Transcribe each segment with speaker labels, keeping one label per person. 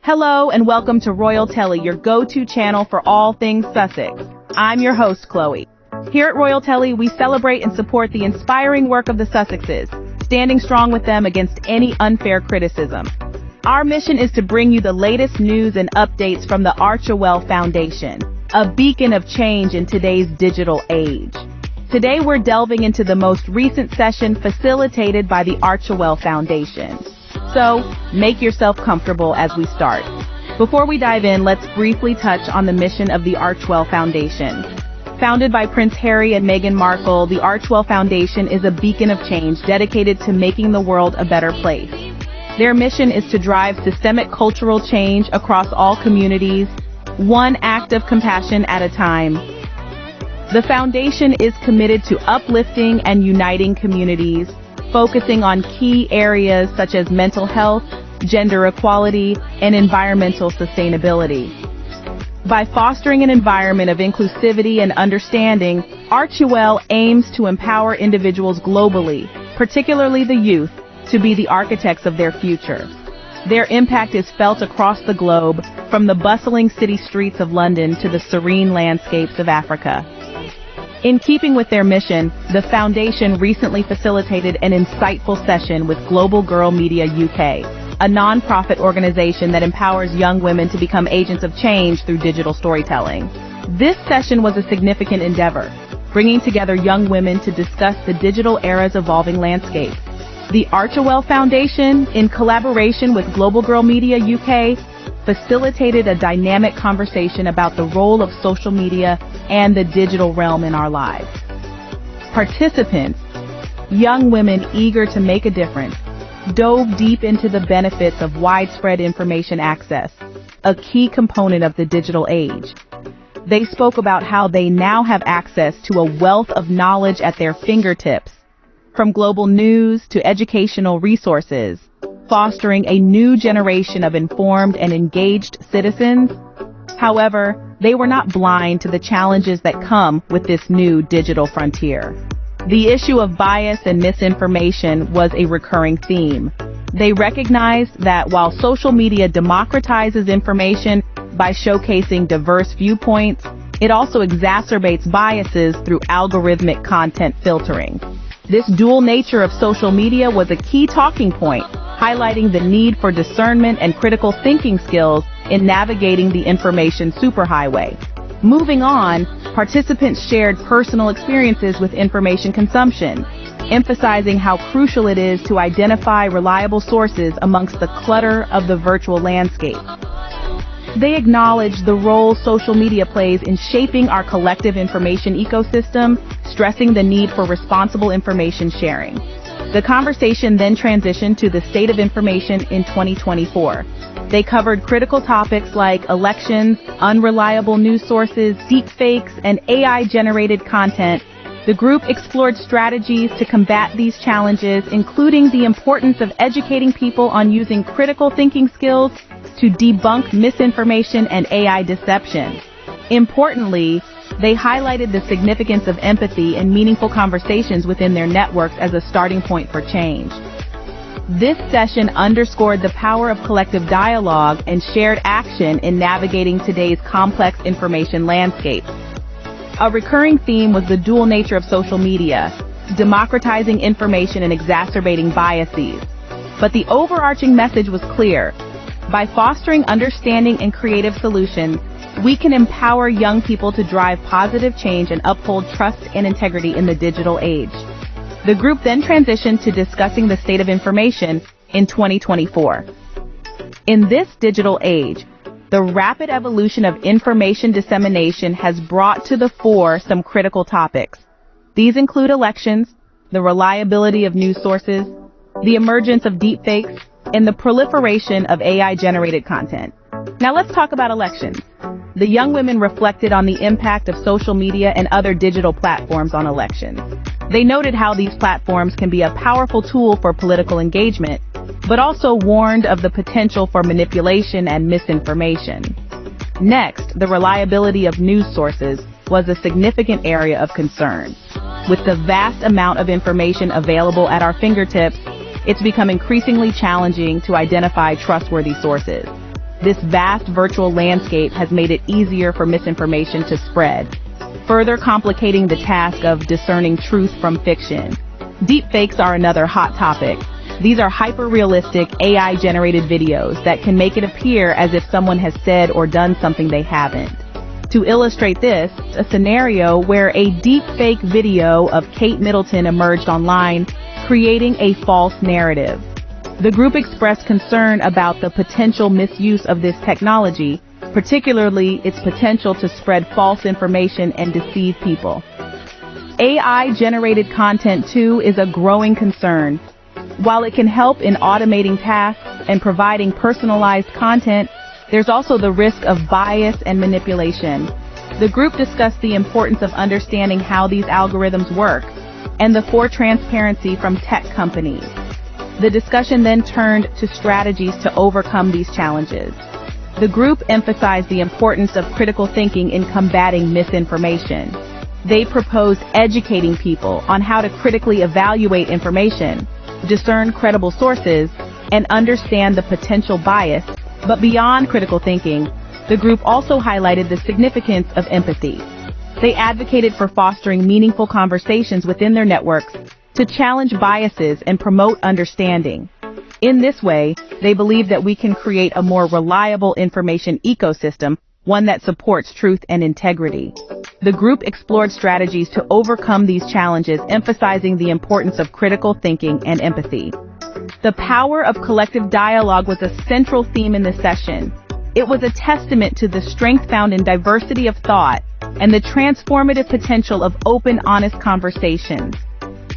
Speaker 1: Hello and welcome to Royaltelly, your go-to channel for all things Sussex. I'm your host, Chloe. Here at Royaltelly, we celebrate and support the inspiring work of the Sussexes, standing strong with them against any unfair criticism. Our mission is to bring you the latest news and updates from the Archewell Foundation, a beacon of change in today's digital age. Today we're delving into the most recent session facilitated by the Archewell Foundation. So, make yourself comfortable as we start. Before we dive in, let's briefly touch on the mission of the Archewell Foundation. Founded by Prince Harry and Meghan Markle, the Archewell Foundation is a beacon of change dedicated to making the world a better place. Their mission is to drive systemic cultural change across all communities, one act of compassion at a time. The foundation is committed to uplifting and uniting communities, focusing on key areas such as mental health, gender equality, and environmental sustainability. By fostering an environment of inclusivity and understanding, Archewell aims to empower individuals globally, particularly the youth, to be the architects of their future. Their impact is felt across the globe, from the bustling city streets of London to the serene landscapes of Africa. In keeping with their mission, the foundation recently facilitated an insightful session with Global Girl Media UK, a non-profit organization that empowers young women to become agents of change through digital storytelling. This session was a significant endeavor, bringing together young women to discuss the digital era's evolving landscape. The Archewell Foundation, in collaboration with Global Girl Media UK, facilitated a dynamic conversation about the role of social media and the digital realm in our lives. Participants, young women eager to make a difference, dove deep into the benefits of widespread information access, a key component of the digital age. They spoke about how they now have access to a wealth of knowledge at their fingertips, from global news to educational resources, fostering a new generation of informed and engaged citizens. However, they were not blind to the challenges that come with this new digital frontier. The issue of bias and misinformation was a recurring theme. They recognized that while social media democratizes information by showcasing diverse viewpoints, it also exacerbates biases through algorithmic content filtering. This dual nature of social media was a key talking point, highlighting the need for discernment and critical thinking skills in navigating the information superhighway. Moving on, participants shared personal experiences with information consumption, emphasizing how crucial it is to identify reliable sources amongst the clutter of the virtual landscape. They acknowledged the role social media plays in shaping our collective information ecosystem, stressing the need for responsible information sharing. The conversation then transitioned to the state of information in 2024. They covered critical topics like elections, unreliable news sources, deepfakes, and AI-generated content. The group explored strategies to combat these challenges, including the importance of educating people on using critical thinking skills to debunk misinformation and AI deception. Importantly, they highlighted the significance of empathy and meaningful conversations within their networks as a starting point for change. This session underscored the power of collective dialogue and shared action in navigating today's complex information landscape. A recurring theme was the dual nature of social media, democratizing information and exacerbating biases. But the overarching message was clear. By fostering understanding and creative solutions, we can empower young people to drive positive change and uphold trust and integrity in the digital age. The group then transitioned to discussing the state of information in 2024. In this digital age, the rapid evolution of information dissemination has brought to the fore some critical topics. These include elections, the reliability of news sources, the emergence of deepfakes, and the proliferation of AI-generated content. Now let's talk about elections. The young women reflected on the impact of social media and other digital platforms on elections. They noted how these platforms can be a powerful tool for political engagement, but also warned of the potential for manipulation and misinformation. Next, the reliability of news sources was a significant area of concern. With the vast amount of information available at our fingertips, it's become increasingly challenging to identify trustworthy sources. This vast virtual landscape has made it easier for misinformation to spread, further complicating the task of discerning truth from fiction. Deepfakes are another hot topic. These are hyper-realistic, AI-generated videos that can make it appear as if someone has said or done something they haven't. To illustrate this, a scenario where a deepfake video of Kate Middleton emerged online, creating a false narrative. The group expressed concern about the potential misuse of this technology, particularly its potential to spread false information and deceive people. AI-generated content, too, is a growing concern. While it can help in automating tasks and providing personalized content, there's also the risk of bias and manipulation. The group discussed the importance of understanding how these algorithms work and for transparency from tech companies. The discussion then turned to strategies to overcome these challenges. The group emphasized the importance of critical thinking in combating misinformation. They proposed educating people on how to critically evaluate information, discern credible sources, and understand the potential bias. But beyond critical thinking, the group also highlighted the significance of empathy. They advocated for fostering meaningful conversations within their networks to challenge biases and promote understanding. In this way, they believe that we can create a more reliable information ecosystem, one that supports truth and integrity. The group explored strategies to overcome these challenges, emphasizing the importance of critical thinking and empathy. The power of collective dialogue was a central theme in the session. It was a testament to the strength found in diversity of thought and the transformative potential of open, honest conversations.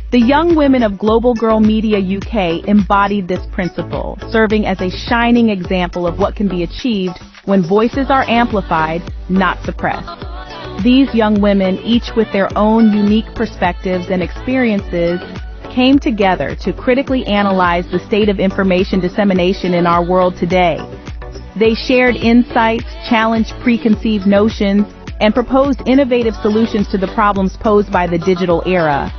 Speaker 1: The young women of Global Girl Media UK embodied this principle, serving as a shining example of what can be achieved when voices are amplified, not suppressed. These young women, each with their own unique perspectives and experiences, came together to critically analyze the state of information dissemination in our world today. They shared insights, challenged preconceived notions, and proposed innovative solutions to the problems posed by the digital era.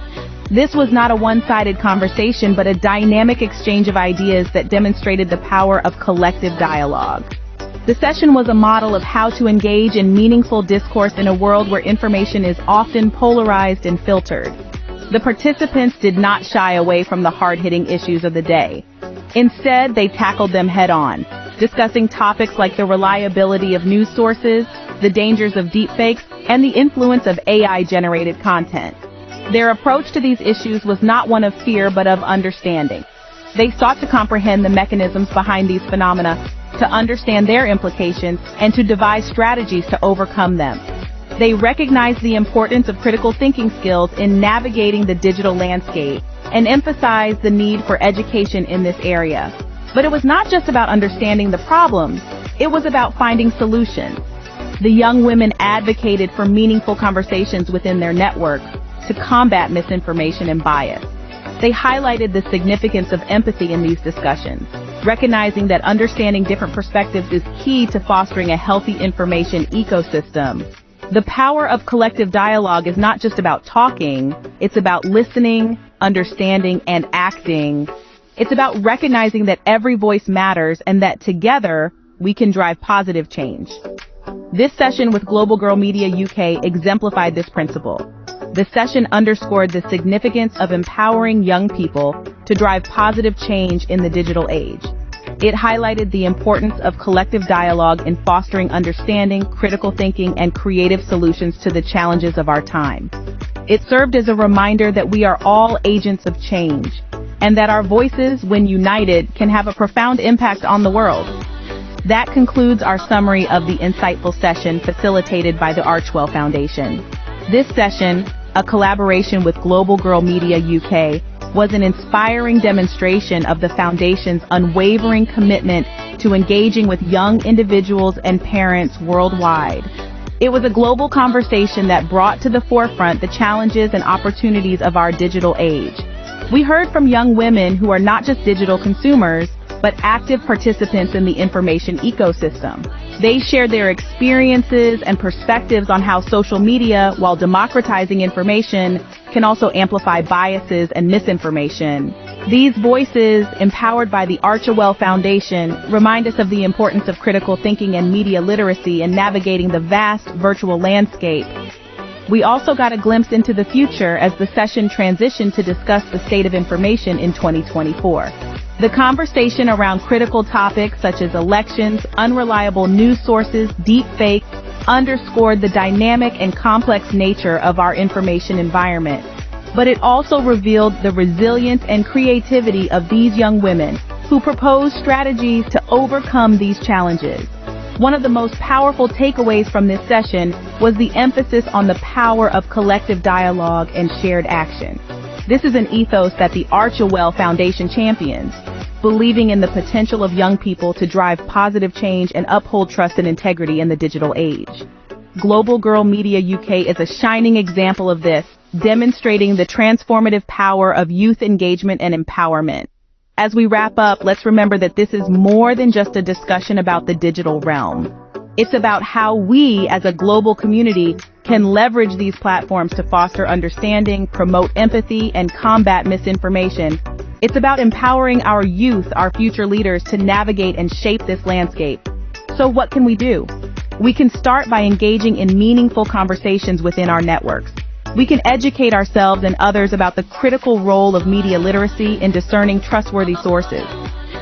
Speaker 1: This was not a one-sided conversation, but a dynamic exchange of ideas that demonstrated the power of collective dialogue. The session was a model of how to engage in meaningful discourse in a world where information is often polarized and filtered. The participants did not shy away from the hard-hitting issues of the day. Instead, they tackled them head-on, discussing topics like the reliability of news sources, the dangers of deepfakes, and the influence of AI-generated content. Their approach to these issues was not one of fear, but of understanding. They sought to comprehend the mechanisms behind these phenomena, to understand their implications, and to devise strategies to overcome them. They recognized the importance of critical thinking skills in navigating the digital landscape and emphasized the need for education in this area. But it was not just about understanding the problems, it was about finding solutions. The young women advocated for meaningful conversations within their network to combat misinformation and bias. They highlighted the significance of empathy in these discussions, recognizing that understanding different perspectives is key to fostering a healthy information ecosystem. The power of collective dialogue is not just about talking, it's about listening, understanding, and acting. It's about recognizing that every voice matters and that together we can drive positive change. This session with Global Girl Media UK exemplified this principle. The session underscored the significance of empowering young people to drive positive change in the digital age. It highlighted the importance of collective dialogue in fostering understanding, critical thinking, and creative solutions to the challenges of our time. It served as a reminder that we are all agents of change, and that our voices, when united, can have a profound impact on the world. That concludes our summary of the insightful session facilitated by the Archewell Foundation. This session, a collaboration with Global Girl Media UK, was an inspiring demonstration of the Foundation's unwavering commitment to engaging with young individuals and parents worldwide. It was a global conversation that brought to the forefront the challenges and opportunities of our digital age. We heard from young women who are not just digital consumers, but active participants in the information ecosystem. They shared their experiences and perspectives on how social media, while democratizing information, can also amplify biases and misinformation. These voices, empowered by the Archewell Foundation, remind us of the importance of critical thinking and media literacy in navigating the vast virtual landscape. We also got a glimpse into the future as the session transitioned to discuss the state of information in 2024. The conversation around critical topics such as elections, unreliable news sources, deepfakes, underscored the dynamic and complex nature of our information environment. But it also revealed the resilience and creativity of these young women who proposed strategies to overcome these challenges. One of the most powerful takeaways from this session was the emphasis on the power of collective dialogue and shared action. This is an ethos that the Archewell Foundation champions, believing in the potential of young people to drive positive change and uphold trust and integrity in the digital age. Global Girl Media UK is a shining example of this, demonstrating the transformative power of youth engagement and empowerment. As we wrap up, let's remember that this is more than just a discussion about the digital realm. It's about how we, as a global community, can leverage these platforms to foster understanding, promote empathy, and combat misinformation. It's about empowering our youth, our future leaders, to navigate and shape this landscape. So what can we do? We can start by engaging in meaningful conversations within our networks. We can educate ourselves and others about the critical role of media literacy in discerning trustworthy sources.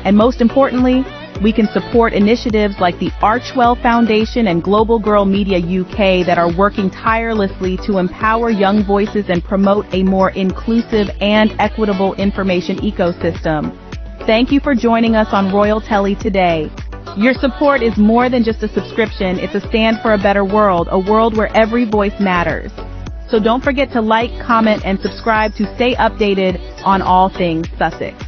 Speaker 1: And most importantly, we can support initiatives like the Archewell Foundation and Global Girl Media UK that are working tirelessly to empower young voices and promote a more inclusive and equitable information ecosystem. Thank you for joining us on Royaltelly today. Your support is more than just a subscription, it's a stand for a better world, a world where every voice matters. So don't forget to like, comment, and subscribe to stay updated on all things Sussex.